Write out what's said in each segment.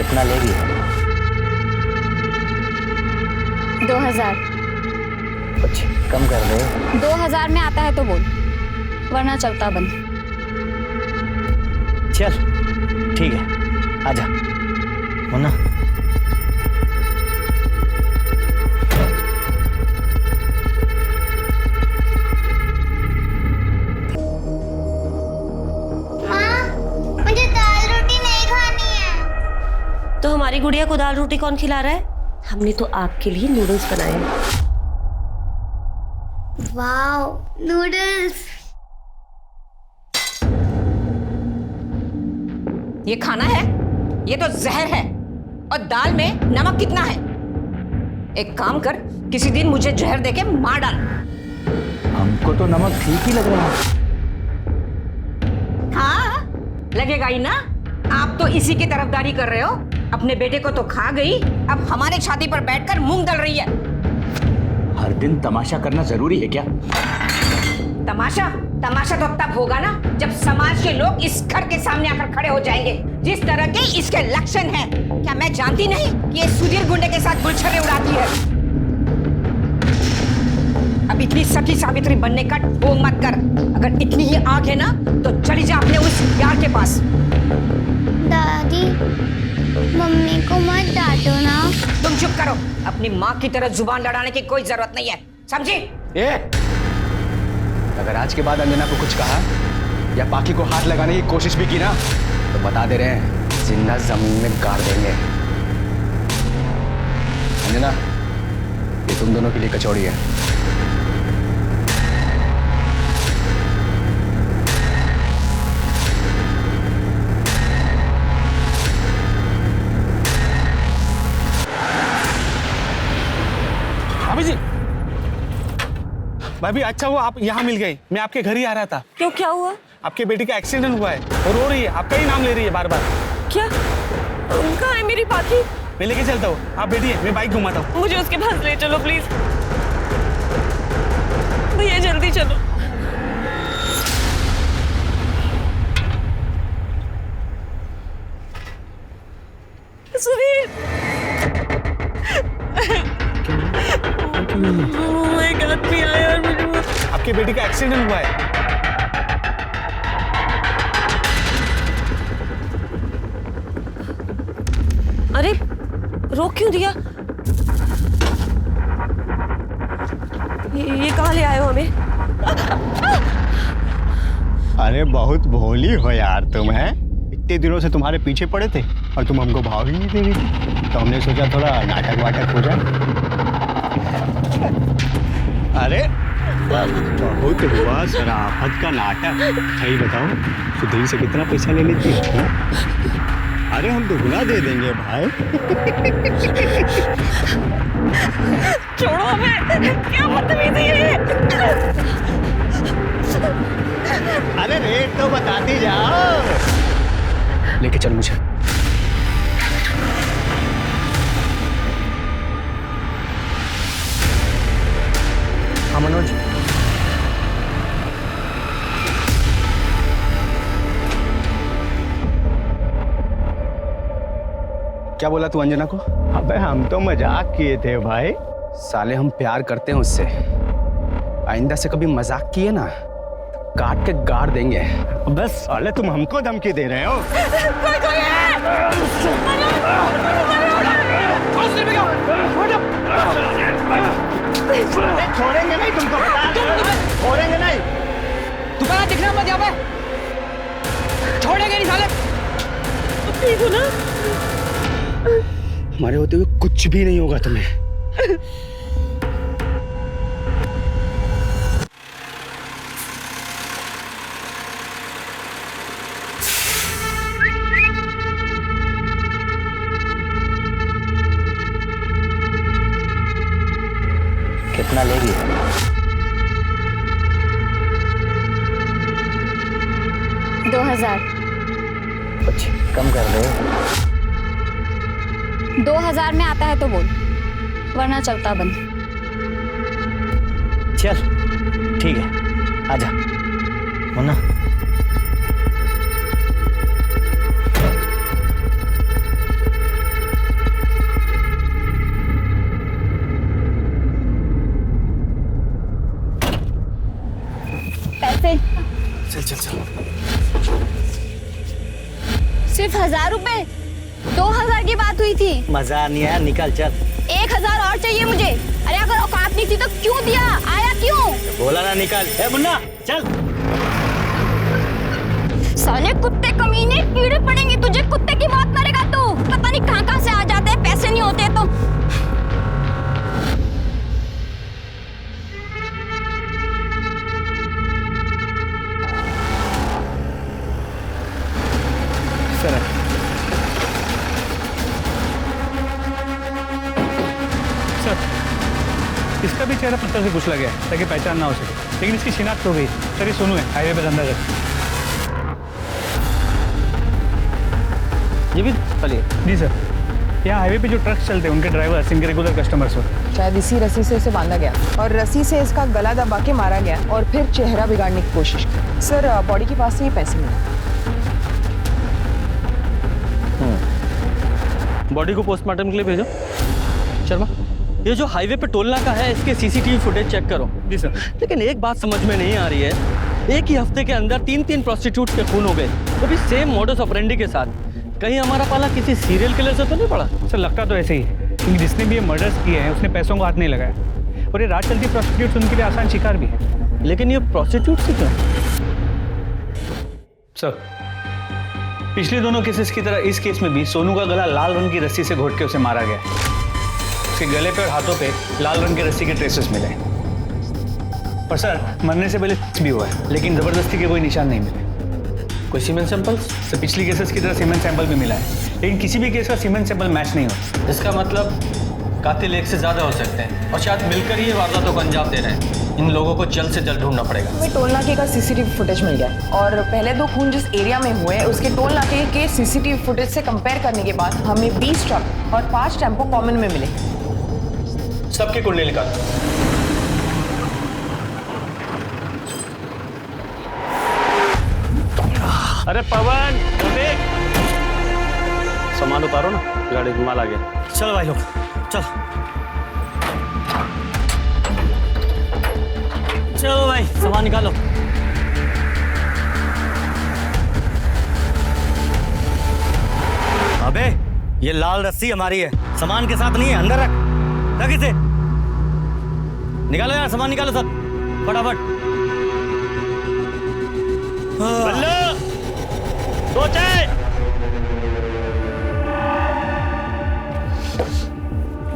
कितना लेगी? 2000। कुछ कम कर दे। 2000 में आता है तो बोल, वरना चलता बंद। चल ठीक है, आजा। मुन्ना मुझे दाल रोटी नहीं खानी है। तो हमारी गुड़िया को दाल रोटी कौन खिला रहा है? हमने तो आपके लिए नूडल्स बनाए हैं। Wow, noodles. ये खाना है? ये तो जहर है। और दाल में नमक कितना है? एक काम कर, किसी दिन मुझे जहर देके मार डाल। हमको तो नमक ठीक ही लग रहा है। हाँ लगेगा ही ना। आप तो इसी की तरफदारी कर रहे हो। अपने बेटे को तो खा गई, अब हमारे छाती पर बैठकर मूंग दल रही है। हर दिन तमाशा करना जरूरी है क्या? तमाशा तमाशा तो तब होगा ना जब समाज के लोग इस घर के सामने आकर खड़े हो जाएंगे। जिस तरह के इसके लक्षण हैं, क्या मैं जानती नहीं कि ये सुधीर गुंडे के साथ गुलछर्रे उड़ाती है? अब इतनी सती सावित्री बनने का ढोंग मत कर। अगर इतनी ही आग है ना तो चली जा अपने उस यार के पास। दादी, मम्मी को मत डांटो ना। तुम चुप करो। अपनी माँ की तरह जुबान लड़ाने की कोई जरूरत नहीं है, समझी? अगर आज के बाद अंजना को कुछ कहा या पाकी को हाथ लगाने की कोशिश भी की ना तो बता दे रहे हैं, जिंदा जमीन में गाड़ देंगे। अंजना, ये तुम दोनों के लिए कचौड़ी है। भाभी जी, भाभी अच्छा हुआ आप यहाँ मिल गई। मैं आपके घर ही आ रहा था। क्यों, क्या हुआ? आपके बेटी का एक्सीडेंट हुआ है और रो रही है, आपका ही नाम ले रही है बार बार। क्या? कहाँ है मेरी पाखी? मैं लेके चलता हूँ, आप बैठिए, मैं बाइक घुमाता हूँ। मुझे उसके पास ले चलो प्लीज। भैया जल्दी चलो। सुधीर, एक आदमी आया और मुझे आपके बेटी का एक्सीडेंट हुआ है। अरे रोक क्यों दिया? ये कहाँ ले आए हो हमें? अरे बहुत भोली हो यार तुम, हैं? इतने दिनों से तुम्हारे पीछे पड़े थे और तुम हमको भाव ही नहीं दे रही थी। तो हमने सोचा थोड़ा नाटक वाटक हो जाए। अरे बहुत हुआ शराफत का नाटक। सही बताओ, सुधीर से कितना पैसा ले लेती है? अरे हम दुगना दे देंगे भाई। छोड़ो हमें, क्या बदतमीजी है ये? अरे रेट तो बताती जाओ। लेके चल मुझे। हाँ मनोज, क्या बोला तू अंजना को? अबे हम तो मजाक किए थे भाई। साले हम प्यार करते हैं उससे। आइंदा से कभी मजाक किए ना तो काट के गाड़ देंगे। बस साले तुम हमको धमकी दे रहे हो। छोड़ेंगे नहीं तुमको, छोड़ेंगे नहीं। दोबारा दिखना मत यहाँ पे। छोड़ेंगे नहीं साले। ठीक हो ना? हमारे होते हुए कुछ भी नहीं होगा तुम्हें। कितना लेगी? 2000। कुछ कम कर दे। 2000 में आता है तो बोल, वरना चलता बंद। चल ठीक है, आजा। मुन्ना सिर्फ 1000 रुपए? 2000 की बात हुई थी। मजा नहीं आया, निकल चल। 1000 और चाहिए मुझे। अरे अगर औकात नहीं थी तो क्यों दिया? आया क्यों? बोला ना निकल। ए मुन्ना चल। साले कुत्ते कमीने, कीड़े पड़ेंगे तुझे, कुत्ते की मौत मरेगा तू। पता नहीं कहां से आ जाते हैं, पैसे नहीं होते तो। इसका भी चेहरा पत्थर से कुचला गया है ताकि पहचान ना हो सके, लेकिन इसकी शिनाख्त हो गई। सर ये सोनू है, हाईवे पे धंधा करता है। ये भी चलिए। जी सर, यहाँ हाईवे पे जो ट्रक चलते हैं उनके ड्राइवर इनके रेगुलर कस्टमर्स होते हैं। शायद इसी रस्सी से इसे बांधा गया और रस्सी से इसका गला दबा के मारा गया और फिर चेहरा बिगाड़ने की कोशिश की। सर बॉडी के पास से ये पैसे मिले। बॉडी को पोस्टमार्टम के लिए भेजो। शर्मा, ये जो हाईवे पे टोल नाका है इसके सीसीटीवी फुटेज चेक करो। जी सर। लेकिन एक बात समझ में नहीं आ रही है, एक ही हफ्ते के अंदर 3 प्रोस्टिट्यूट के खून हो गए, वो भी सेम मॉडस ऑपरेंडी के साथ। कहीं हमारा पाला किसी सीरियल किलर से तो नहीं पड़ा? सर लगता तो ऐसे ही है, क्योंकि जिसने भी ये मर्डर्स किए हैं उसने पैसों को हाथ नहीं लगाया और ये रात चलती प्रोस्टिट्यूट्स उनके लिए आसान शिकार भी है। लेकिन ये प्रोस्टिट्यूट से क्यों? सर पिछले दोनों केसेस की तरह इस केस में भी सोनू का गला लाल रंग की रस्सी से घोट के उसे मारा गया। उसके गले पे और हाथों पे लाल रंग की रस्सी के ट्रेसेस मिले। पर सर मरने से पहले भी हुआ है, लेकिन जबरदस्ती के कोई निशान नहीं मिले। कोई सीमेंट सैंपल्स? सर पिछली केसेस की तरह सीमेंट सैंपल भी मिला है, लेकिन किसी भी केस का सीमेंट सैंपल मैच नहीं होता। इसका मतलब कातिल एक से ज्यादा हो सकते हैं और शायद मिलकर ही ये वारदातों को अंजाम दे रहे हैं। इन लोगों को जल्द से जल्द ढूंढना पड़ेगा। हमें टोल नाके का सीसीटीवी फुटेज मिल गया और पहले 2 खून जिस एरिया में हुए उसके टोल नाके के सीसीटीवी फुटेज से कंपेयर करने के बाद हमें 20 ट्रक और 5 टेम्पो कॉमन में मिले। सबकी कुंडली निकाल। अरे पवन, सामान उतारो ना, गाड़ी में माल आ गया। चलो भाई लोग चलो। चलो भाई सामान निकालो। अबे ये लाल रस्सी हमारी है, सामान के साथ नहीं है। अंदर रख इसे। निकालो यार, सामान निकालो सब फटाफट। सोचे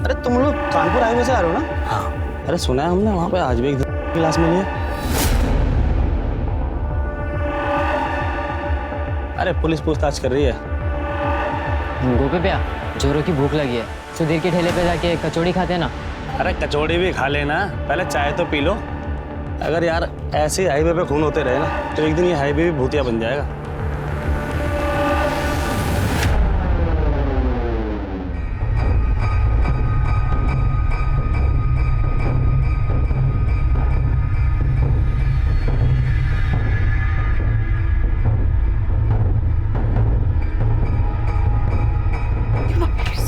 अरे तुम लोग कानपुर हाईवे से आ रहे हो ना? हाँ। अरे सुना है हमने वहाँ पे आज भी एक गिलास मिली है। अरे पुलिस पूछताछ कर रही है। गोपे जोरों की भूख लगी है, सुधीर के ठेले पे जाके कचौड़ी खाते ना। अरे कचौड़ी भी खा लेना, पहले चाय तो पी लो। अगर यार ऐसे हाईवे पे खून होते रहे ना तो एक दिन ये हाईवे भी भूतिया बन जाएगा।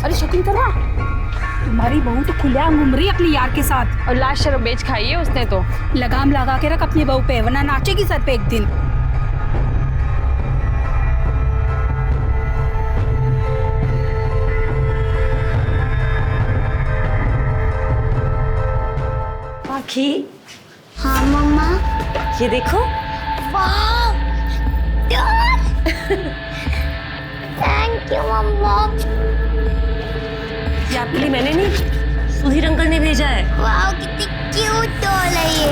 अरे शकुंतला, तुम्हारी बहू तो खुलेआम घूम रही है अपनी यार के साथ। और लाश शराब बेच खाई है उसने तो। लगाम लगा के रख अपनी बहू पे, वरना नाचेगी सर पे एक दिन। आखी, हाँ मम्मा। ये देखो। वाह, थैंक यू मम्मा। ये आपके लिए मैंने नहीं, सुधीर अंकल ने भेजा है। वाह कितनी क्यूट डॉल है ये।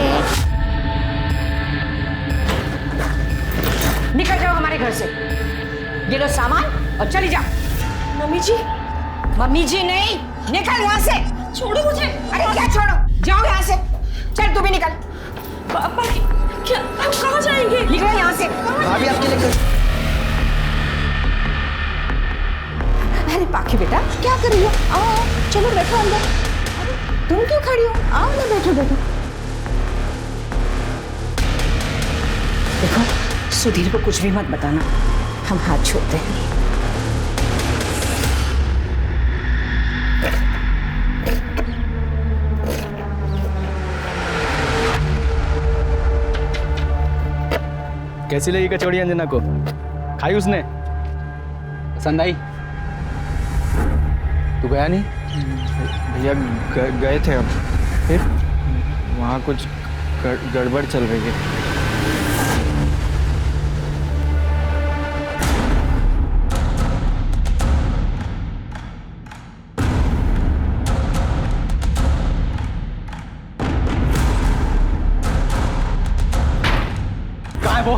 निकल जाओ हमारे घर से, ये लो सामान और चली जाओ। मम्मी जी। मम्मी जी नहीं, निकल यहाँ से। छोड़ो मुझे। अरे क्या छोड़ो, जाओ यहाँ से। चल तू भी निकल। पापा क्या, हम कहाँ जाएंगे? निकलो यहाँ से। भाभी आपके लिए अरे पाखी बेटा क्या कर रही हो? आओ चलो बैठो अंदर। अरे तुम क्यों खड़ी हो? आओ ना, बैठो बैठो। देखो सुधीर को कुछ भी मत बताना, हम हाथ छोड़ते हैं। कैसी लगी कचौड़ी अंजना को? खाई उसने? पसंद आई? तू गया नहीं? भैया गए थे अब, फिर वहाँ कुछ गड़बड़ चल रही है। कहाँ है वो?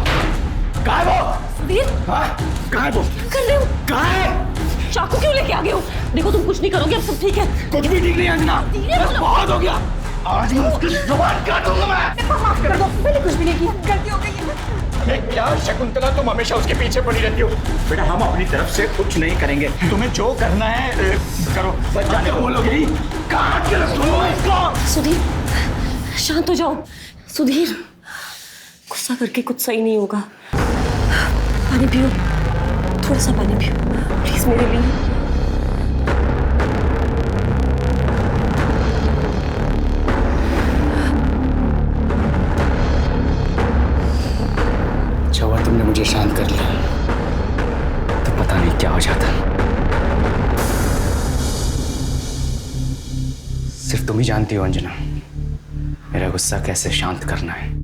कहाँ है वो? सुधीर, हाँ? कहाँ है वो? कर रहे हो? कहाँ है? चाकू क्यों लेके आ गए हो? देखो तुम कुछ नहीं करोगे, अब सब ठीक है। कुछ भी ठीक नहीं अंजना, बस बहुत हो गया। आज मैं उसकी जुबान काटूंगा मैं। माफ कर दो, मैंने कुछ भी नहीं किया, गलती हो गई है। अरे क्या शकुंतला, तुम हमेशा उसके पीछे पड़ी रहती हो। बेटा हम अपनी तरफ से कुछ नहीं करेंगे, तुम्हें जो करना है करो। बस जाने को बोलोगे काट के रखो इसको। सुधीर शांत हो जाओ। सुधीर गुस्सा करके कुछ सही नहीं होगा। पानी पियो, थोड़ा सा पानी पियो प्लीज मेरे लिए। अच्छा हुआ तुमने मुझे शांत कर लिया, तो पता नहीं क्या हो जाता। सिर्फ तुम ही जानती हो अंजना, मेरा गुस्सा कैसे शांत करना है।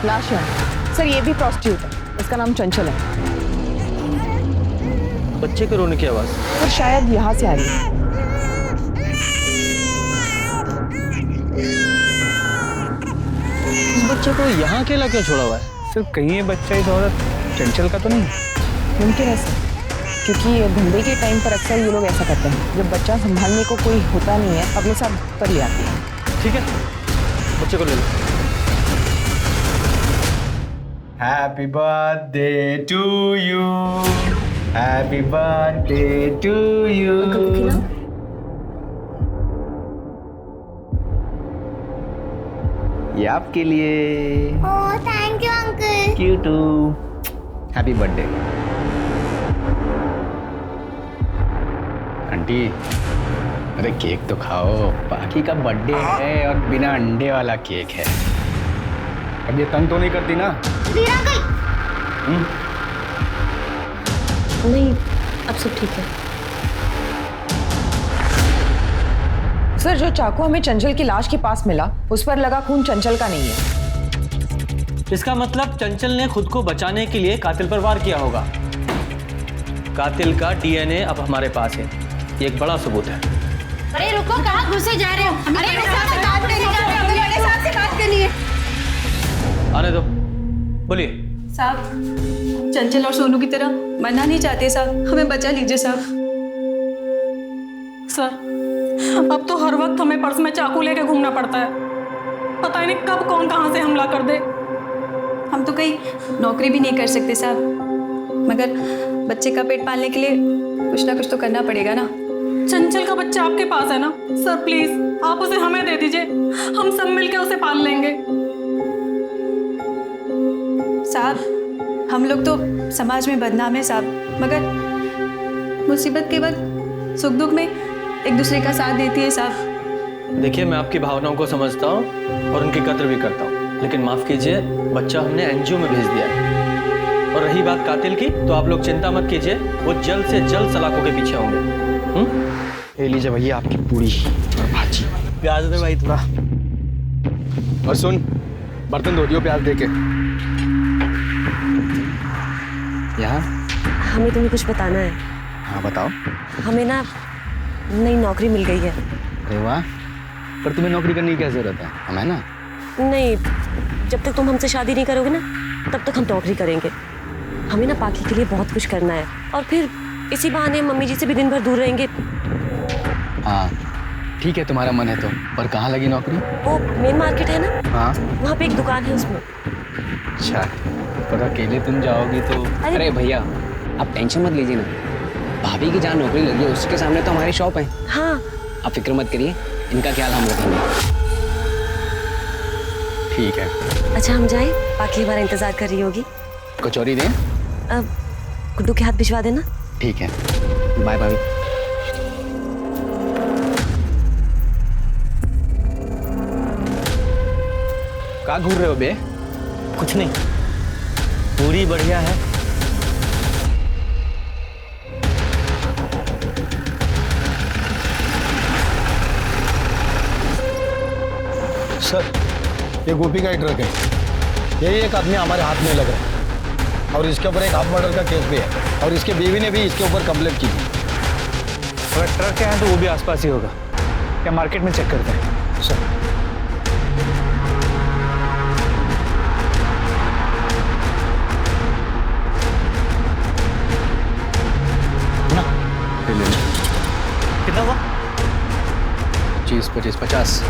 लाश है सर, ये भी प्रोस्टिट्यूट है, इसका नाम चंचल है। बच्चे के रोने की आवाज सर शायद यहाँ से आ रही है। इस बच्चे को यहाँ अकेला क्यों छोड़ा हुआ है? सिर्फ कहीं ये बच्चा इस औरत चंचल का तो नहीं? मुमकिन है सर, क्योंकि धंधे के टाइम पर अक्सर ये लोग ऐसा करते हैं, जब बच्चा संभालने को कोई होता नहीं है अपने साथ पर ले आते हैं। ठीक है, बच्चे को ले लो। Happy birthday to you. Happy birthday to you. ये आपके लिए। Oh thank you uncle. You too. Happy birthday. Aunty, अरे केक तो खाओ, बाकी का बर्थडे है और बिना अंडे वाला केक है। अब ये तंग तो नहीं करती ना? सुधीर अंकल। नहीं, अब सब ठीक है। सर जो चाकू हमें चंचल की लाश के पास मिला, उस पर लगा खून चंचल का नहीं है। इसका मतलब चंचल ने खुद को बचाने के लिए कातिल पर वार किया होगा। कातिल का डीएनए अब हमारे पास है, ये एक बड़ा सबूत है। अरे रुको, कहाँ घुसे जा रहे हो? अरे बड़े साहब से बात करनी है, बड़े साहब से बात करनी है। आने दो, बोलिए। साहब, चंचल और सोनू की तरह मरना नहीं चाहते साहब, हमें बचा लीजिए साहब। सर, अब तो हर वक्त हमें पर्स में चाकू लेके घूमना पड़ता है, पता ही नहीं कब कौन कहाँ से हमला कर दे। हम तो कहीं नौकरी भी नहीं कर सकते साहब, मगर बच्चे का पेट पालने के लिए कुछ ना कुछ तो करना पड़ेगा ना। चंचल का बच्चा आपके पास है ना सर, प्लीज आप उसे हमें दे दीजिए, हम सब मिलकर उसे पाल लेंगे। साहब, हम लोग तो समाज में बदनाम है साहब, मगर मुसीबत के वक्त सुख दुख में एक दूसरे का साथ देती है साहब। देखिए, मैं आपकी भावनाओं को समझता हूँ और उनकी कद्र भी करता हूँ, लेकिन माफ कीजिए, बच्चा हमने एनजीओ में भेज दिया है। और रही बात कातिल की, तो आप लोग चिंता मत कीजिए, वो जल्द से जल्द सलाखों के पीछे होंगे। ले लीजिए भैया आपकी पूरी और भाजी। प्याज दे भाई थोड़ा। और सुन, बर्तन धो दियो प्याज दे के। यहाँ हमें तुम्हें कुछ बताना है। हाँ बताओ। हमें ना नई नौकरी मिल गई है। अरे वाह, पर तुम्हें नौकरी करने की क्या जरूरत है, हम है ना? नहीं, जब तक तुम हमसे शादी नहीं करोगे ना, तब तक हम नौकरी करेंगे। हमें ना पाकी के लिए बहुत कुछ करना है, और फिर इसी बहाने मम्मी जी से भी दिन भर दूर रहेंगे। हाँ ठीक है, तुम्हारा मन है तो, पर कहाँ लगी नौकरी? वो मेन मार्केट है ना, हाँ वहाँ पे एक दुकान है उसमें। अच्छा, पर अकेले तुम जाओगी तो। अरे भैया आप टेंशन मत लीजिए ना, भाभी की जहाँ नौकरी लगी है उसके सामने तो हमारी शॉप है। हाँ आप फिक्र मत करिए, इनका ख्याल हम रखेंगे। ठीक है, अच्छा हम जाएं, बाकी हमारा इंतजार कर रही होगी। कचौरी दें? गुड्डू के हाथ भिजवा देना। ठीक है, बाय भाभी। कहाँ घूर रहे हो बे? कुछ नहीं, पूरी बढ़िया है। सर, ये गोपी का ही ट्रक है। यही एक आदमी हमारे हाथ में लग रहा है और इसके ऊपर एक हाफ मर्डर का केस भी है और इसके बीवी ने भी इसके ऊपर कंप्लेंट की। अगर ट्रक है तो वो भी आसपास ही होगा। क्या मार्केट में चेक करते हैं? सर कितना हुआ? 20, 25, 50।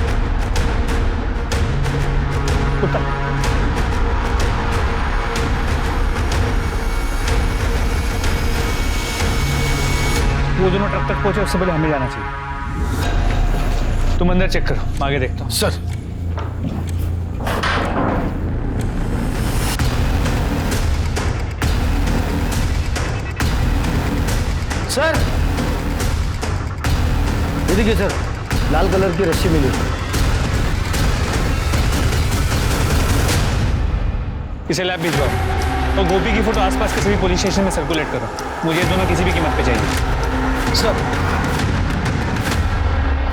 वो दोनों ट्रक तक पहुंचे उससे पहले हमें जाना चाहिए। तुम अंदर चेक करो, मैं आगे देखता हूँ। सर सर ये देखिए सर, लाल कलर की रस्सी मिली। इसे लैब भिजवाओ और गोपी की फोटो आसपास के सभी पुलिस स्टेशन में सर्कुलेट करो। मुझे ये दोनों किसी भी कीमत पे चाहिए। सर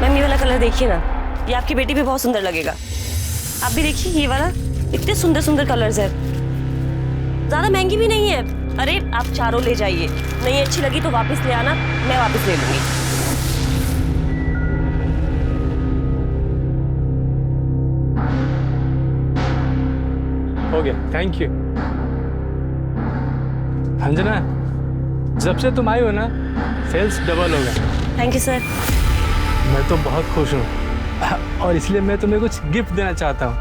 मैम ये वाला कलर देखिए ना, ये आपकी बेटी भी बहुत सुंदर लगेगा। आप भी देखिए ये वाला, इतने सुंदर सुंदर कलर्स है, ज्यादा महंगी भी नहीं है। अरे आप चारों ले जाइए, नहीं अच्छी लगी तो वापस ले आना, मैं वापस ले लूंगी। हो गया, थैंक यू। अंजना, जब से तुम आई हो ना सेल्स डबल हो गया। Thank you sir. मैं तो बहुत खुश हूँ और इसलिए मैं तुम्हें कुछ गिफ्ट देना चाहता हूँ।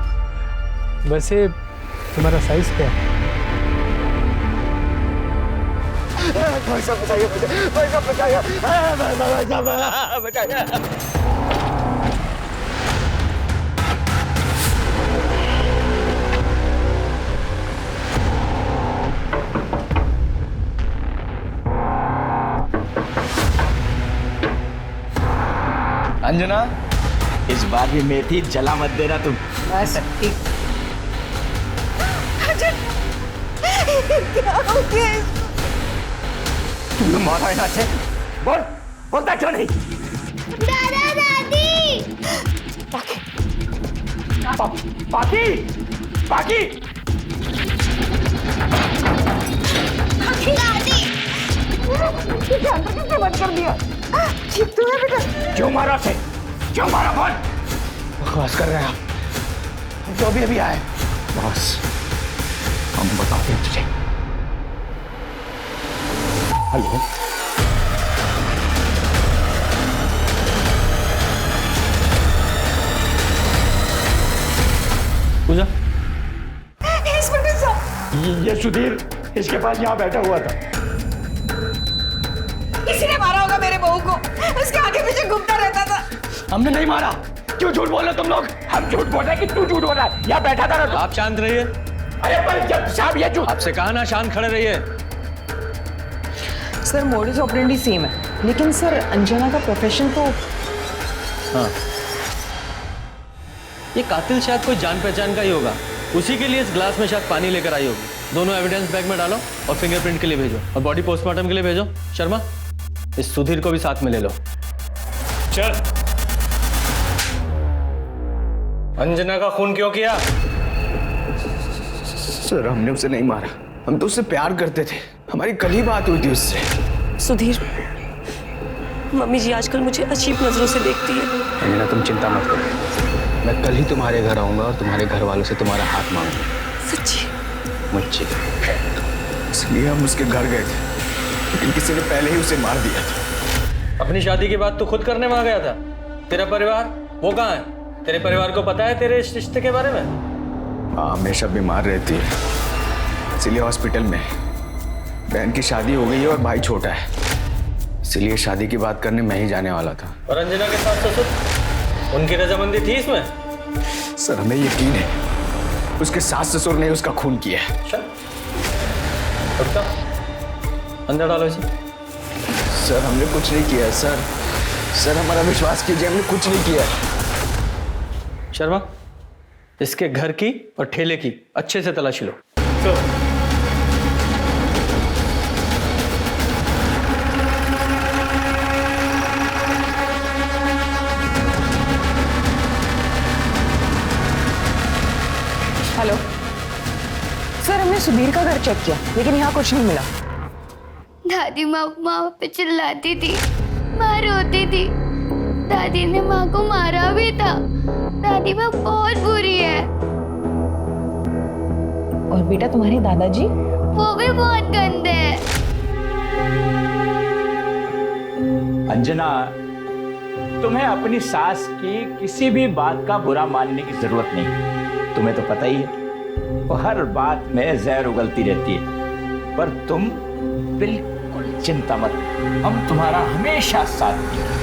वैसे तुम्हारा साइज क्या है? पैसा बचाइए मुझे, पैसा बचाइए, बचाइए। अंजना, इस बार भी मेथी जला मत देना तुम। बस ठीक। क्या हो गया? तुमने मारा है ना से? बोल, बोलता क्यों नहीं? दादा दादी। बाकी, बाकी। दादी। किसने बंद कर दिया? ठीक तो है बेटा। क्यों मारा से? क्यों मारा बोल? बकवास कर रहे हैं आप। जो भी अभी आए बॉस, हम बताते हैं तुझे। हेलो, पूजा, इंस्पेक्टर साहब, ये सुधीर इसके पास यहाँ बैठा हुआ था। किसी ने मारा होगा मेरे बहू को, उसके आगे पीछे घूमता रहता था। हमने नहीं मारा। क्यों झूठ बोल रहे तुम लोग? हम झूठ बोल रहे हैं कि तू झूठ बोल रहा है? यहाँ बैठा था ना। आप शांत रहिए। अरे पर जब साहब ये झूठ। आपसे कहा ना शांत खड़े रहिए। सर मोडिस ऑपरेंडी सेम है, लेकिन सर अंजना का प्रोफेशन तो। हाँ, ये कातिल शायद कोई जान पहचान का ही होगा, उसी के लिए इस ग्लास में शायद पानी लेकर आई होगी। दोनों एविडेंस बैग में डालो और फिंगरप्रिंट के लिए भेजो और बॉडी पोस्टमार्टम के लिए भेजो। शर्मा, इस सुधीर को भी साथ में ले लो। चल। अंजना का खून क्यों किया? सर हमने उसे नहीं मारा, हम तो उससे प्यार करते थे। हमारी कल ही बात हुई थी उससे। सुधीर, मम्मी जी आजकल मुझे अजीब नजरों से देखती है। अंजना तुम चिंता मत करो, मैं कल ही तुम्हारे घर आऊंगा और तुम्हारे घर वालों से तुम्हारा हाथ मांगूंगा। सच्ची? मुझे इसलिए हम उसके घर गए थे, लेकिन किसी ने पहले ही उसे मार दिया था। अपनी शादी की बात तो खुद करने वहां गया था। तेरा परिवार वो कहाँ है? तेरे परिवार को पता है तेरे इस रिश्ते के बारे में? हाँ, हमेशा बीमार रहती है, इसलिए हॉस्पिटल में। बहन की शादी हो गई है और भाई छोटा है, इसलिए शादी की बात करने मैं ही जाने वाला था। और अंजना के साथ ससुर, उनकी रजामंदी थी इसमें? सर हमें यकीन है उसके सास ससुर ने उसका खून किया है। अच्छा, अंदर डालो इसे। सर हमने कुछ नहीं किया है सर। सर हमारा विश्वास कीजिए, हमने कुछ नहीं किया है। शर्मा, इसके घर की और ठेले की अच्छे से तलाशी लो। हेलो सर, हमने सुधीर का घर चेक किया लेकिन यहाँ कुछ नहीं मिला। दादी माँ पे चिल्लाती थी, माँ रोती थी। दादी ने माँ को मारा भी था। दादी माँ बहुत बुरी है। और बेटा तुम्हारे दादाजी? वो भी बहुत गंदे हैं। अंजना, तुम्हें अपनी सास की किसी भी बात का बुरा मानने की जरूरत नहीं। तुम्हें तो पता ही है वो हर बात में जहर उगलती रहती है। पर तुम बिल्कुल चिंता मत, हम तुम्हारा हमेशा साथ देंगे।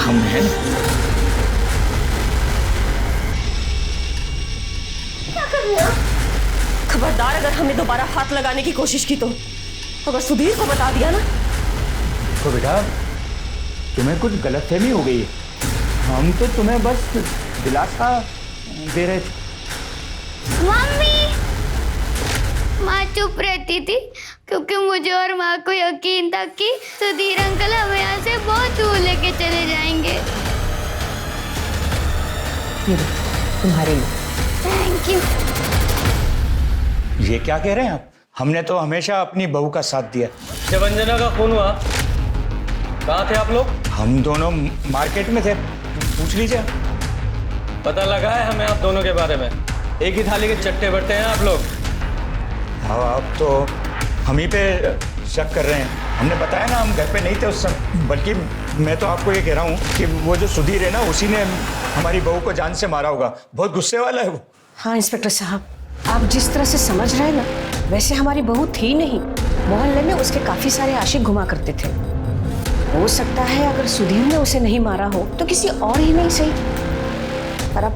हम हैं। क्या कर रहे हो? खबरदार, अगर हमने दोबारा हाथ लगाने की कोशिश की तो अगर सुधीर को बता दिया ना। तो बेटा तुम्हें कुछ गलतफहमी हो गई है। हम तो तुम्हें बस दिलासा दे रहे थे। मम्मी, माँ चुप रहती थी क्योंकि मुझे और माँ को यकीन था कि सुधीर अंकल हमें यहाँ से बहुत दूर लेके चले जाएंगे। तुम्हारे लिए। Thank you. ये क्या कह रहे हैं आप? हमने तो हमेशा अपनी बहू का साथ दिया। जब अंजना का खून हुआ कहाँ थे आप लोग? हम दोनों मार्केट में थे, पूछ लीजिए। पता लगा है हमें आप दोनों के बारे में। एक ही थाली के चट्टे बट्टे हैं आप लोग। हाँ, आप तो हम ही पे शक कर रहे हैं। हमने बताया ना हम घर पे नहीं थे उस समय। बल्कि मैं तो आपको ये कह रहा हूँ कि वो जो सुधीर है ना, उसी ने हमारी बहू को जान से मारा होगा। बहुत गुस्से वाला है वो। हाँ इंस्पेक्टर साहब, आप जिस तरह से समझ रहे हैं ना, वैसे हमारी बहू थी नहीं। मोहल्ले में उसके काफी सारे आशिक घुमा करते थे। हो सकता है अगर सुधीर ने उसे नहीं मारा हो तो किसी और ही नहीं सही। पर अब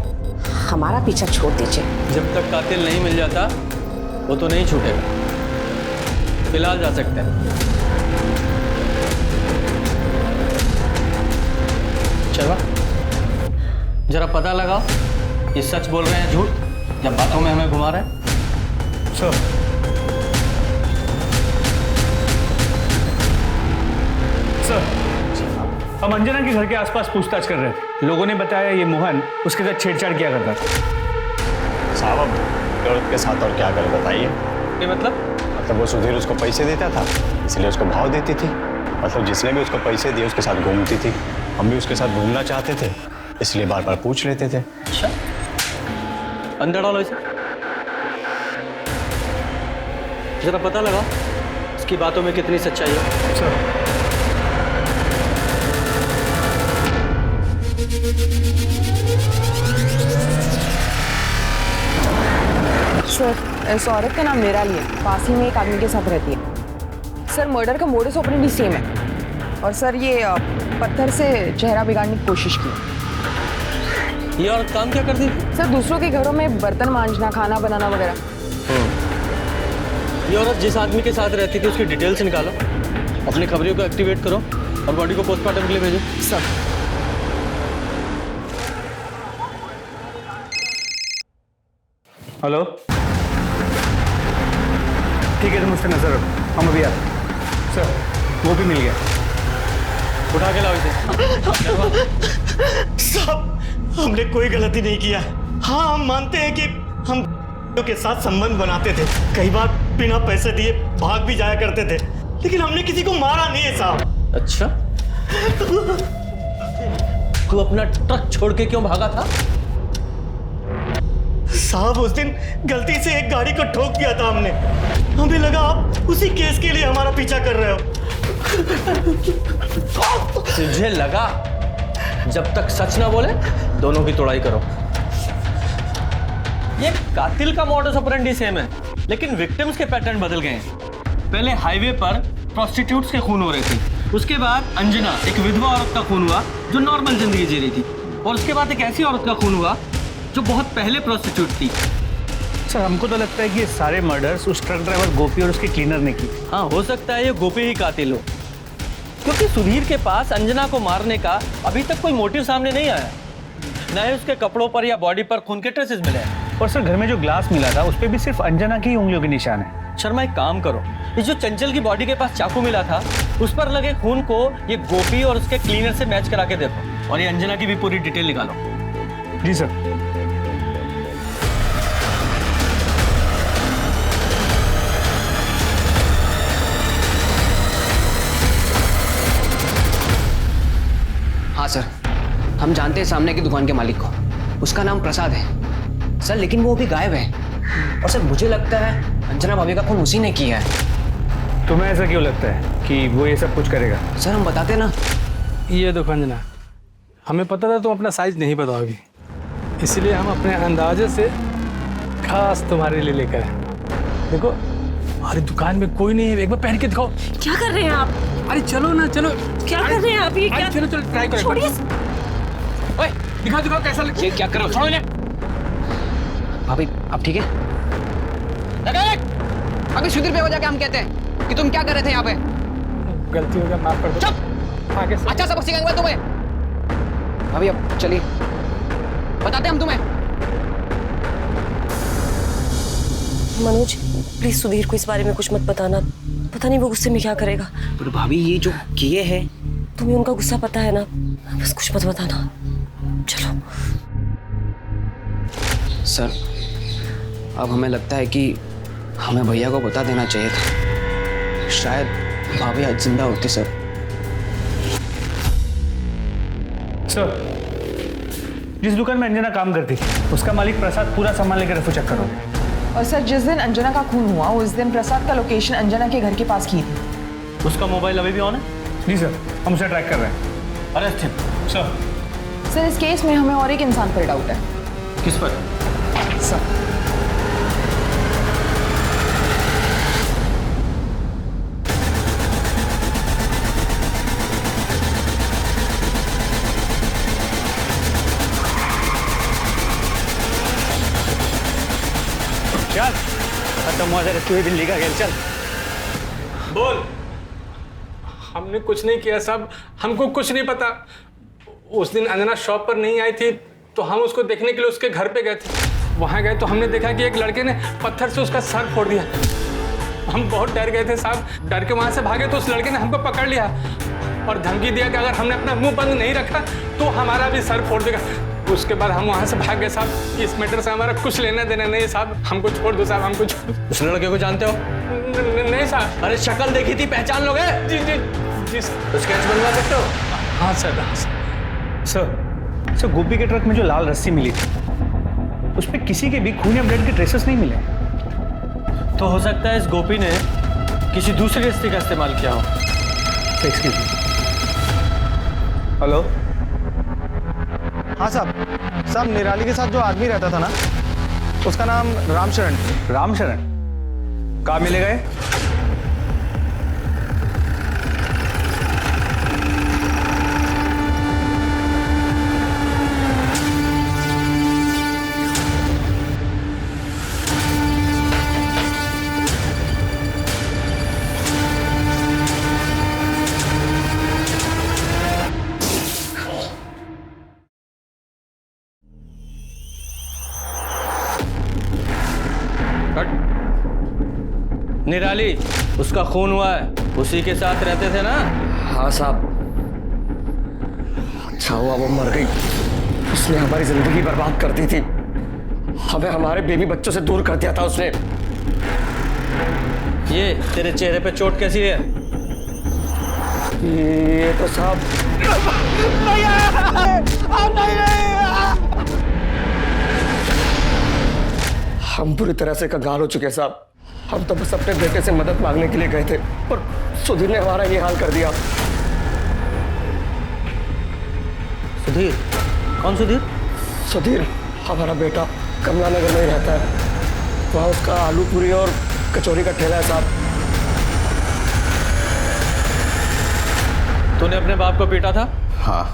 हमारा पीछा छोड़ दीजिए। जब तक कातिल नहीं मिल जाता वो तो नहीं छूटेगा। फिलहाल जा सकते हैं। चलो जरा पता लगाओ ये सच बोल रहे हैं झूठ, जब बातों में हमें घुमा रहे हैं। सर, हम अंजना के घर के आसपास पूछताछ कर रहे थे। लोगों ने बताया ये मोहन उसके साथ छेड़छाड़ किया करता था। साहब अब औरत के साथ और क्या कर बताइए? ये मतलब वो सुधीर उसको पैसे देता था इसलिए उसको भाव देती थी। मतलब जिसने भी उसको पैसे दिए उसके साथ घूमती थी। हम भी उसके साथ घूमना चाहते थे इसलिए बार बार पूछ लेते थे। अच्छा, अंदर डालो इसे। जरा पता लगा इसकी बातों में कितनी सच्चाई है। सर, इस औरत का नाम मेरा लिए पास ही में एक आदमी के साथ रहती है। सर, मर्डर का मोडस ऑपरेंडी सेम है। और सर ये पत्थर से चेहरा बिगाड़ने की कोशिश की। ये औरत काम क्या करती थी? सर, दूसरों के घरों में बर्तन मांजना, खाना बनाना वगैरह। ये औरत जिस आदमी के साथ रहती थी उसकी डिटेल्स निकालो, अपनी खबरियों को एक्टिवेट करो और बॉडी को पोस्टमार्टम के लिए भेजो। सब। हेलो, ठीक है, तुम उस पर नजर रखो, हम अभी आते हैं। सर, वो भी मिल गया। उठा के लाओ इसे। साहब, हमने कोई गलती नहीं किया। हाँ, हम मानते हैं कि हम के साथ संबंध बनाते थे, कई बार बिना पैसे दिए भाग भी जाया करते थे, लेकिन हमने किसी को मारा नहीं है साहब। अच्छा, तू अपना ट्रक छोड़ के क्यों भागा था? साहब, उस दिन गलती से एक गाड़ी को ठोक दिया था हमने। हमें लगा आप उसी केस के लिए हमारा पीछा कर रहे हो। तुझे लगा जब तक सच ना बोले दोनों की तोड़ाई करो। ये कातिल का मॉडस ऑपरेंडी सेम है। लेकिन विक्टिम्स के पैटर्न बदल गए हैं। पहले हाईवे पर प्रोस्टिट्यूट्स के खून हो रहे थे, उसके बाद अंजना एक विधवा औरत का खून हुआ जो नॉर्मल जिंदगी जी रही थी, और उसके बाद एक ऐसी औरत का खून हुआ जो बहुत पहले प्रोस्टिट्यूट थी। सर हमको तो लगता है कि ये सारे मर्डर्स उस ट्रक ड्राइवर गोपी और उसके क्लीनर ने की। हाँ, हो सकता है ये गोपी ही कातिल हो, क्योंकि सुधीर के पास अंजना को मारने का अभी तक कोई मोटिव सामने नहीं आया। न ही उसके कपड़ों पर या बॉडी पर खून के ट्रेसेस मिले हैं। और सर घर में जो ग्लास मिला था उस पर भी सिर्फ अंजना की उंगलियों के निशान है। शर्मा एक काम करो, ये जो चंचल की बॉडी के पास चाकू मिला था उस पर लगे खून को ये गोपी और उसके क्लीनर से मैच करा के देखो, और ये अंजना की भी पूरी डिटेल निकालो। जी सर। हाँ सर, हम जानते हैं सामने की दुकान के मालिक को, उसका नाम प्रसाद है सर, लेकिन वो अभी गायब है। और सर मुझे लगता है अंजना भाभी का खून उसी ने किया है। तुम्हें ऐसा क्यों लगता है कि वो ये सब कुछ करेगा? सर हम बताते ना। ये देखो अंजना, हमें पता था तुम अपना साइज नहीं बताओगी, इसलिए हम अपने अंदाजे से खास तुम्हारे लिए लेकर आए। देखो हमारी दुकान में कोई नहीं है, एक बार पहन के दिखाओ। क्या कर रहे हैं आप? अरे चलो ना, चलो। क्या कर रहे हैं आप? ये क्या? चलो चलो ट्राई करो। छोड़िए। ओए दिखाओ दिखाओ कैसा लग। ये क्या कर रहे हो? छोड़ो इन्हें। भाभी आप ठीक है? अभी सुधीर पे हो जाके हम कहते हैं कि तुम क्या कर रहे थे यहाँ पे? गलती हो गया, माफ कर दो। चुप। आगे से अच्छा सबक सिखाएंगे तुम्हें। भाभी अब चलिए, बताते हम तुम्हें। मनोज प्लीज सुधीर को इस बारे में कुछ मत बताना, पता नहीं वो गुस्से में क्या करेगा। पर भाभी ये जो किए हैं, तुम्हें उनका गुस्सा पता है ना, बस कुछ मत बताना। चलो। सर अब हमें लगता है कि हमें भैया को बता देना चाहिए था, शायद भाभी आज जिंदा होती। सर जिस दुकान में अंजना काम करती थी उसका मालिक प्रसाद पूरा सामान लेकर रफू चक्कर हो गया। और सर जिस दिन अंजना का खून हुआ उस दिन प्रसाद का लोकेशन अंजना के घर के पास की थी। उसका मोबाइल अभी भी ऑन है? जी सर, हम उसे ट्रैक कर रहे हैं। Arrest him. सर इस केस में हमें और एक इंसान पर डाउट है। किस पर? सर चल खत्म हुआ रेस्क्यू हुई दिल्ली का खेल, चल बोल। हमने कुछ नहीं किया साहब, हमको कुछ नहीं पता। उस दिन अंजना शॉप पर नहीं आई थी तो हम उसको देखने के लिए उसके घर पे गए थे। वहाँ गए तो हमने देखा कि एक लड़के ने पत्थर से उसका सर फोड़ दिया। हम बहुत डर गए थे साहब, डर के वहाँ से भागे तो उस लड़के ने हमको पकड़ लिया और धमकी दिया कि अगर हमने अपना मुंह बंद नहीं रखा तो हमारा भी सर फोड़ देगा। उसके बाद हम वहाँ से भाग गए साहब। इस मैटर से हमारा कुछ लेना देना नहीं साहब, हमको छोड़ दो साहब, हमको छोड़ दो। उस लड़के को जानते हो? नहीं साहब। अरे शक्ल देखी थी, पहचान लोगे? जी जी जी। तो स्केच बनवा सकते हो? हाँ सर। सर गोपी के ट्रक में जो लाल रस्सी मिली थी उस पर किसी के भी खून या ब्लड के ट्रेसेस नहीं मिले। तो हो सकता है इस गोपी ने किसी दूसरी रस्सी का इस्तेमाल किया हो। Excuse me. हेलो। हाँ साहब निराली के साथ जो आदमी रहता था ना, उसका नाम रामशरण। रामशरण कहाँ मिलेगा ये? निराली, उसका खून हुआ है, उसी के साथ रहते थे ना? हाँ साहब। अच्छा हुआ वो मर गई, उसने हमारी जिंदगी बर्बाद कर दी थी, हमें हमारे बेबी बच्चों से दूर कर दिया था उसने। ये तेरे चेहरे पे चोट कैसी है? ये तो साहब हम पूरी तरह से कंगाल हो चुके हैं साहब। हम तो बस अपने बेटे से मदद मांगने के लिए गए थे, पर सुधीर ने हमारा ये हाल कर दिया। सुधीर? कौन सुधीर? सुधीर हमारा बेटा कमला नगर में ही रहता है। वहाँ उसका आलू पूरी और कचौरी का ठेला है साहब। तूने अपने बाप को पीटा था? हाँ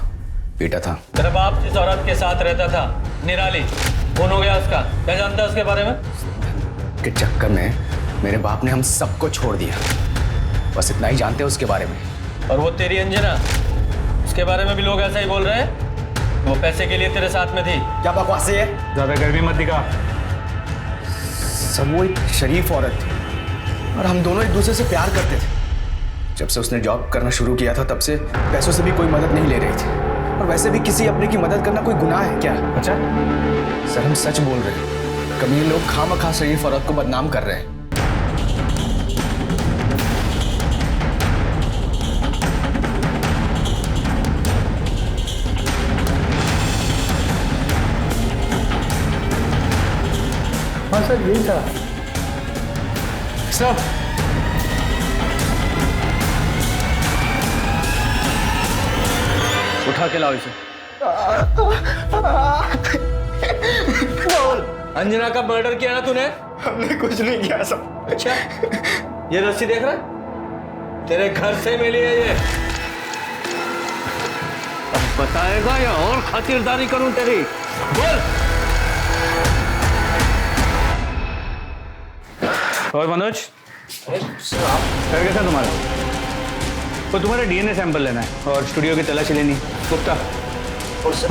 पीटा था। तेरा बाप जिस औरत के साथ रहता था, निराली, खून हो गया उसका, क्या जानता है उसके बारे में? के चक्कर में मेरे बाप ने हम सबको छोड़ दिया, बस इतना ही जानते हैं उसके बारे में। और वो तेरी अंजना, उसके बारे में भी लोग ऐसा ही बोल रहे हैं, वो पैसे के लिए तेरे साथ में थी। क्या बकवास है? ज्यादा गर्मी मत दिखा। सब वो एक शरीफ औरत थी और हम दोनों एक दूसरे से प्यार करते थे। जब से उसने जॉब करना शुरू किया था तब से पैसों से भी कोई मदद नहीं ले रही थी, और वैसे भी किसी अपने की मदद करना कोई गुनाह है क्या? अच्छा सर हम सच बोल रहे हैं, कभी लोग खामखा शरीफ औरत को बदनाम कर रहे हैं। हाँ सर यही था सब। उठा के लाओ इसे। अंजना का मर्डर किया ना तूने? हमने कुछ नहीं किया सब। अच्छा, ये रस्सी देख रहा है? तेरे घर से मिली है ये। अब बताएगा या और खातिरदारी करूं तेरी? बोल। और मनोज कर कैसा तुम्हारा? वो तुम्हारा डीएनए सैंपल लेना है और स्टूडियो की तलाशी लेनी। गुप्ता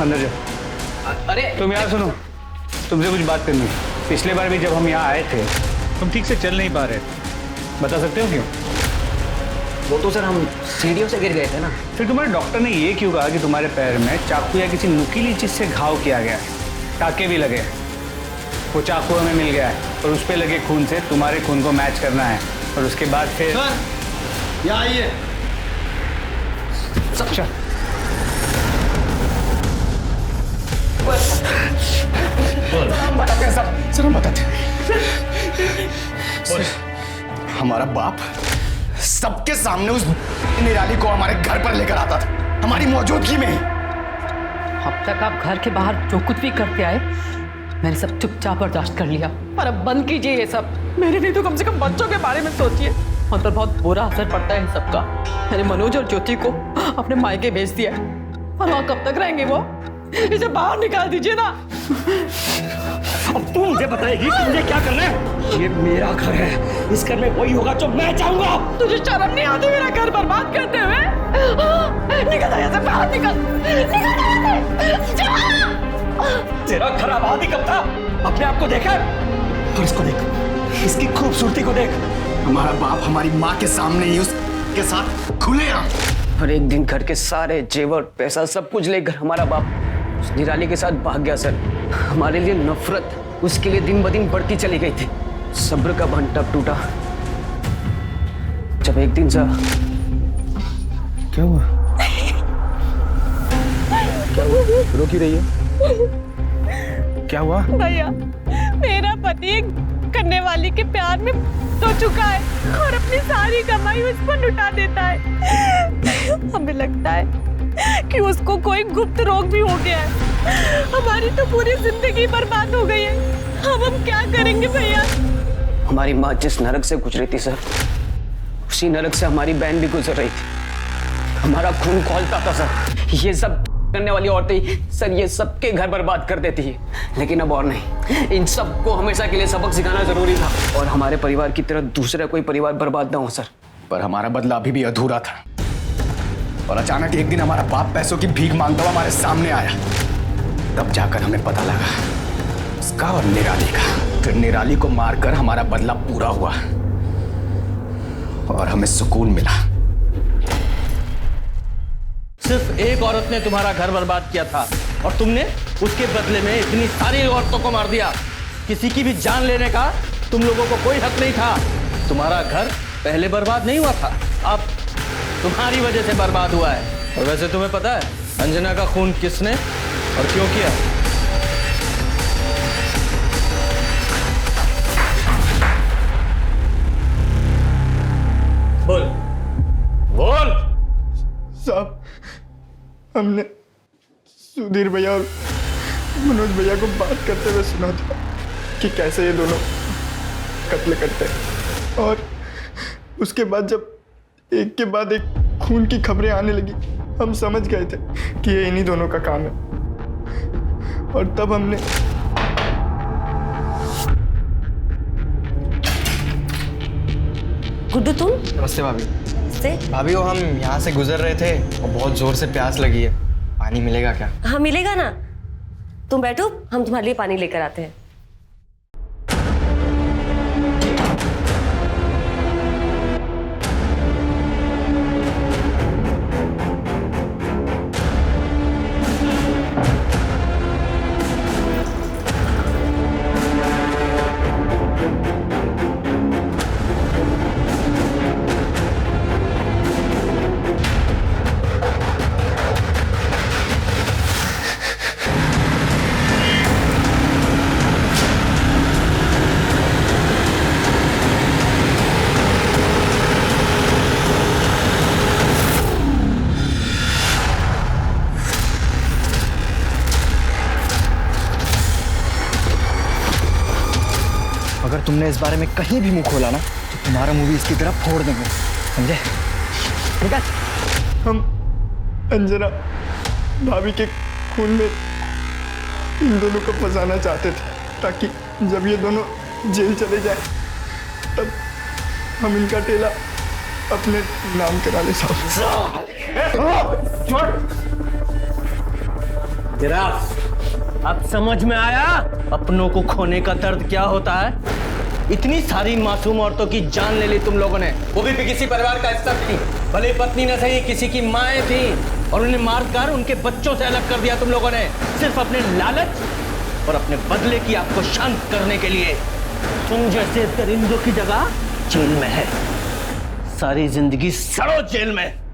अंदर जाओ। अरे तुम यहाँ सुनो, तुमसे कुछ बात करनी है। पिछले बार भी जब हम यहाँ आए थे तुम ठीक से चल नहीं पा रहे, बता सकते हो क्यों? वो तो सर हम सीढ़ियों से गिर गए थे ना। फिर तुम्हारे डॉक्टर ने ये क्यों कहा कि तुम्हारे पैर में चाकू या किसी नुकीली चीज से घाव किया गया है? टाके भी लगे, वो चाकू हमें मिल गया है और उस पे लगे खून से तुम्हारे खून को मैच करना है और उसके बाद फिर सर यहाँ आइए। अच्छा बताते हैं सर हम बताते हैं। हमारा बाप सबके सामने उस निराली को हमारे घर पर लेकर आता था, हमारी मौजूदगी में। अब तक आप घर के बाहर जो कुछ भी करते आए मैंने सब चुपचाप बर्दाश्त कर लिया, पर अब बंद कीजिए ये सब। मेरे नहीं तो कम से कम बच्चों के बारे में सोचिए। उन पर बहुत बुरा असर पड़ता है इन सबका। मैंने मनोज और ज्योति को अपने मायके भेज दिया है, और वहाँ कब तक रहेंगे वो? इसे बाहर निकाल दीजिए ना। अब तू मुझे बताएगी कि मुझे क्या करना है? ये मेरा घर है, इस घर में वही होगा जो मैं चाहूंगा। तुझे शर्म नहीं आती मेरा घर बर्बाद करते हुए? निकल यहाँ से, बाहर निकल, तेरा घर आबाद ही कब था? अपने आप को देखा और इसको देख, इसकी खूबसूरती को देख। हमारा बाप हमारी माँ के सामने ही उसके साथ खुलेआम। और एक दिन घर के सारे जेवर पैसा सब कुछ लेकर हमारा बाप उस निराली के साथ भाग गया सर। हमारे लिए नफरत उसके लिए दिन ब दिन बढ़ती चली गई थी। सब्र का बंध टूटा जब एक दिन सा। क्या हुआ? रो क्यों रही है? क्या हुआ? भैया मेरा पति एक करने वाली के प्यार में तो चुका है और अपनी सारी कमाई उस पर लुटा देता है। हमें लगता है कि उसको कोई गुप्त रोग भी हो गया है। हमारी तो पूरी जिंदगी बर्बाद हो गई है। अब हम क्या करेंगे भैया? हमारी माँ जिस नरक से गुजरी थी सर, उसी नरक से हमारी बहन भी गुजर रही थी। हमारा खून खौलता था सर। ये सब करने वाली औरतें सर ये सबके घर बर्बाद कर देती है, लेकिन अब और नहीं। इन सबको हमेशा के लिए सबक सिखाना जरूरी था, और हमारे परिवार की तरह दूसरा कोई परिवार बर्बाद ना हो सर। पर हमारा बदला अभी भी अधूरा था, और अचानक एक दिन हमारा बाप पैसों की भीख मांगता हुआ हमारे सामने आया। तब जाकर हमें पता लगा उसका और निराली का। फिर निराली को मारकर हमारा बदला पूरा हुआ और हमें सुकून मिला। सिर्फ एक औरत ने तुम्हारा घर बर्बाद किया था और तुमने उसके बदले में इतनी सारी औरतों को मार दिया। किसी की भी जान लेने का तुम लोगों को कोई हक नहीं था। तुम्हारा घर पहले बर्बाद नहीं हुआ था, अब तुम्हारी वजह से बर्बाद हुआ है। और वैसे तुम्हें पता है अंजना का खून किसने और क्यों किया? बोल बोल। साहब हमने सुधीर भैया और मनोज भैया को बात करते हुए सुना था कि कैसे ये दोनों कत्ल करते हैं। और उसके बाद जब एक के बाद एक खून की खबरें आने लगी, हम समझ गए थे कि ये इन्हीं दोनों का काम है। और तब हमने गुड्डू तुम? नमस्ते भाभी। नमस्ते भाभी वो हम यहाँ से गुजर रहे थे और बहुत जोर से प्यास लगी है, पानी मिलेगा क्या? हाँ मिलेगा ना, तुम बैठो, हम तुम्हारे लिए पानी लेकर आते हैं। अगर तुमने इस बारे में कहीं भी मुंह खोला ना तो तुम्हारा मुंह भी इसकी तरफ फोड़ देंगे, समझे? ठीक है? हम अंजना भाभी के खून में इन दोनों को फंसाना चाहते थे, ताकि जब ये दोनों जेल चले जाए तब हम इनका टेला अपने नाम करा ले साहब। अब समझ में आया अपनों को खोने का दर्द क्या होता है? इतनी सारी मासूम औरतों की जान ले ली तुम लोगों ने, वो भी किसी परिवार का हिस्सा थी, भले पत्नी न सही किसी की माएँ थी, और उन्हें मारकर उनके बच्चों से अलग कर दिया तुम लोगों ने, सिर्फ अपने लालच और अपने बदले की आपको शांत करने के लिए। तुम जैसे दरिंदों की जगह जेल में है, सारी जिंदगी सड़ो जेल में।